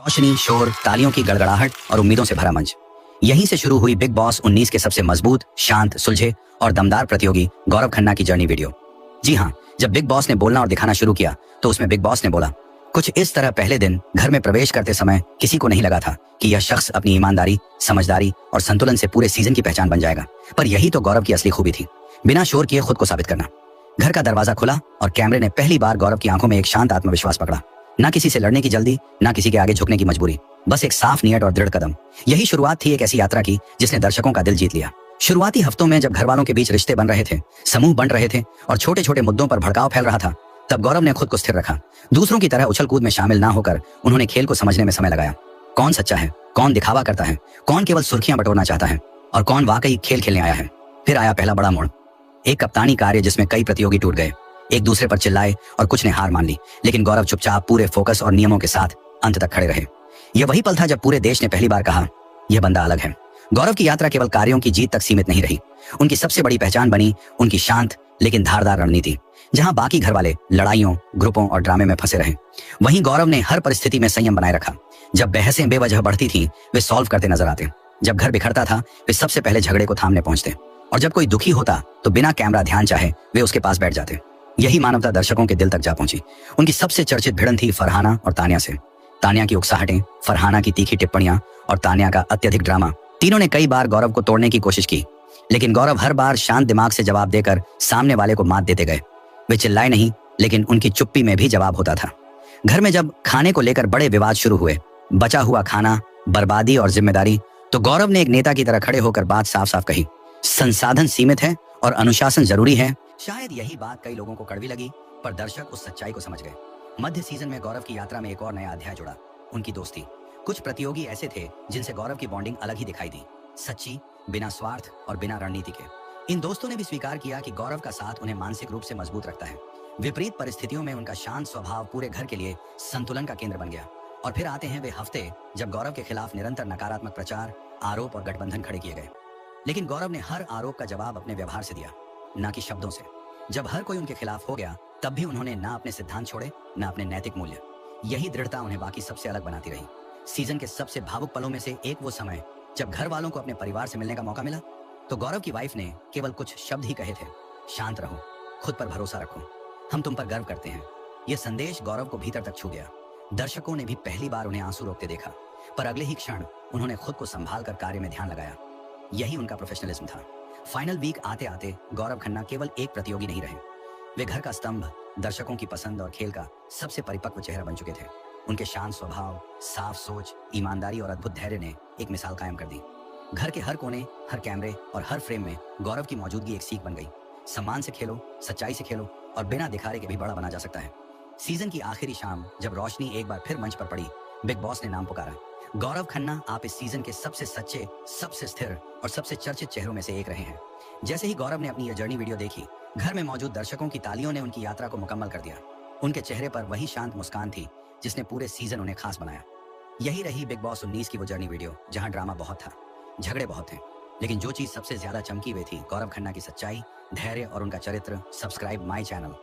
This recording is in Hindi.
रोशनी, शोर, तालियों की गड़गड़ाहट और उम्मीदों से भरा मंच। यहीं से शुरू हुई बिग बॉस 19 के सबसे मजबूत, शांत, सुलझे और दमदार प्रतियोगी गौरव खन्ना की जर्नी वीडियो। जी हाँ, जब बिग बॉस ने बोलना और दिखाना शुरू किया तो उसमें बिग बॉस ने बोला कुछ इस तरह। पहले दिन घर में प्रवेश करते समय किसी को नहीं लगा था कि यह शख्स अपनी ईमानदारी, समझदारी और संतुलन से पूरे सीजन की पहचान बन जाएगा, पर यही तो गौरव की असली खूबी थी, बिना शोर किए खुद को साबित करना। घर का दरवाजा खुला और कैमरे ने पहली बार गौरव की आंखों में एक शांत आत्मविश्वास पकड़ा। ना किसी से लड़ने की जल्दी, ना किसी के आगे झुकने की मजबूरी, बस एक साफ नियत और दृढ़ कदम। यही शुरुआत थी एक ऐसी यात्रा की जिसने दर्शकों का दिल जीत लिया। शुरुआती हफ्तों में जब घर वालों के बीच रिश्ते बन रहे थे, समूह बन रहे थे और छोटे छोटे मुद्दों पर भड़काव फैल रहा था, तब गौरव ने खुद को स्थिर रखा। दूसरों की तरह उछल कूद में शामिल ना होकर उन्होंने खेल को समझने में समय लगाया। कौन सच्चा है, कौन दिखावा करता है, कौन केवल सुर्खियां बटोरना चाहता है और कौन वाकई खेल खेलने आया है। फिर आया पहला बड़ा मोड़, एक कप्तानी कार्य जिसमें कई प्रतियोगी टूट गए, एक दूसरे पर चिल्लाए और कुछ ने हार मान ली, लेकिन गौरव चुपचाप पूरे फोकस और नियमों के साथ अंत तक खड़े रहे। यह वही पल था जब पूरे देश ने पहली बार कहा यह बंदा अलग है। गौरव की यात्रा केवल कार्यों की जीत तक सीमित नहीं रही, उनकी सबसे बड़ी पहचान बनी उनकी शांत लेकिन धारदार रणनीति। जहां बाकी घर वाले लड़ाइयों, ग्रुपों और ड्रामे में फंसे रहे, वहीं गौरव ने हर परिस्थिति में संयम बनाए रखा। जब बहसें बेवजह बढ़ती थीं, वे सॉल्व करते नजर आते। जब घर बिखरता था, वे सबसे पहले झगड़े को थामने पहुंचते, और जब कोई दुखी होता तो बिना कैमरा ध्यान चाहे वे उसके पास बैठ जाते। यही मानवता दर्शकों के दिल तक जा पहुंची। उनकी सबसे चर्चित भिड़न थी फरहाना और तानिया से। तानिया की उकसाहटें, फरहाना की तीखी टिप्पणियां और तानिया का अत्यधिक ड्रामा, तीनों ने कई बार गौरव को तोड़ने की कोशिश की, लेकिन गौरव हर बार शांत दिमाग से जवाब देकर सामने वाले को मात देते गए। वे चिल्लाए नहीं, लेकिन उनकी चुप्पी में भी जवाब होता था। घर में जब खाने को लेकर बड़े विवाद शुरू हुए, बचा हुआ खाना, बर्बादी और जिम्मेदारी, तो गौरव ने एक नेता की तरह खड़े होकर बात साफ साफ कही, संसाधन सीमित है और अनुशासन जरूरी है। शायद यही बात कई लोगों को कड़वी लगी, पर दर्शक उस सच्चाई को समझ गए। मध्य सीजन में गौरव की यात्रा में एक और नया अध्याय जुड़ा, उनकी दोस्ती। कुछ प्रतियोगी ऐसे थे जिनसे गौरव की बॉन्डिंग अलग ही दिखाई दी, सच्ची, बिना स्वार्थ और बिना रणनीति के। इन दोस्तों ने भी स्वीकार किया कि गौरव का साथ उन्हें मानसिक रूप से मजबूत रखता है। विपरीत परिस्थितियों में उनका शांत स्वभाव पूरे घर के लिए संतुलन का केंद्र बन गया। और फिर आते हैं वे हफ्ते जब गौरव के खिलाफ निरंतर नकारात्मक प्रचार, आरोप और गठबंधन खड़े किए गए, लेकिन गौरव ने हर आरोप का जवाब अपने व्यवहार से दिया, ना कि शब्दों से। जब हर कोई उनके खिलाफ हो गया, तब भी उन्होंने ना अपने सिद्धांत छोड़े, ना अपने नैतिक मूल्य। यही दृढ़ता उन्हें बाकी सबसे अलग बनाती रही। सीजन के सबसे भावुक पलों में से एक वो समय जब घर वालों को अपने परिवार से मिलने का मौका मिला, तो गौरव की वाइफ ने केवल कुछ शब्द ही कहे थे, शांत रहो, खुद पर भरोसा रखो, हम तुम पर गर्व करते हैं। यह संदेश गौरव को भीतर तक छू गया। दर्शकों ने भी पहली बार उन्हें आंसू रोकते देखा, पर अगले ही क्षण उन्होंने खुद को संभाल कर कार्य में ध्यान लगाया। यही उनका प्रोफेशनलिज्म था। फाइनल वीक आते आते गौरव खन्ना केवल एक प्रतियोगी नहीं रहे, वे घर का स्तंभ, दर्शकों की पसंद और खेल का सबसे परिपक्व चेहरा बन चुके थे। उनके शांत स्वभाव, साफ सोच, ईमानदारी और अद्भुत धैर्य ने एक मिसाल कायम कर दी। घर के हर कोने, हर कैमरे और हर फ्रेम में गौरव की मौजूदगी एक सीख बन गई। सम्मान से खेलो, सच्चाई से खेलो और बिना दिखारे के भी बड़ा बना जा सकता है। सीजन की आखिरी शाम जब रोशनी एक बार फिर मंच पर पड़ी, बिग बॉस ने नाम पुकारा, गौरव खन्ना, आप इस सीजन के सबसे सच्चे, सबसे स्थिर और सबसे चर्चित चेहरों में से एक रहे हैं। जैसे ही गौरव ने अपनी यह जर्नी वीडियो देखी, घर में मौजूद दर्शकों की तालियों ने उनकी यात्रा को मुकम्मल कर दिया। उनके चेहरे पर वही शांत मुस्कान थी जिसने पूरे सीजन उन्हें खास बनाया। यही रही बिग बॉस 19 की वो जर्नी वीडियो, जहां ड्रामा बहुत था, झगड़े बहुत थे, लेकिन जो चीज सबसे ज्यादा चमकी हुई थी गौरव खन्ना की सच्चाई, धैर्य और उनका चरित्र। Subscribe my channel.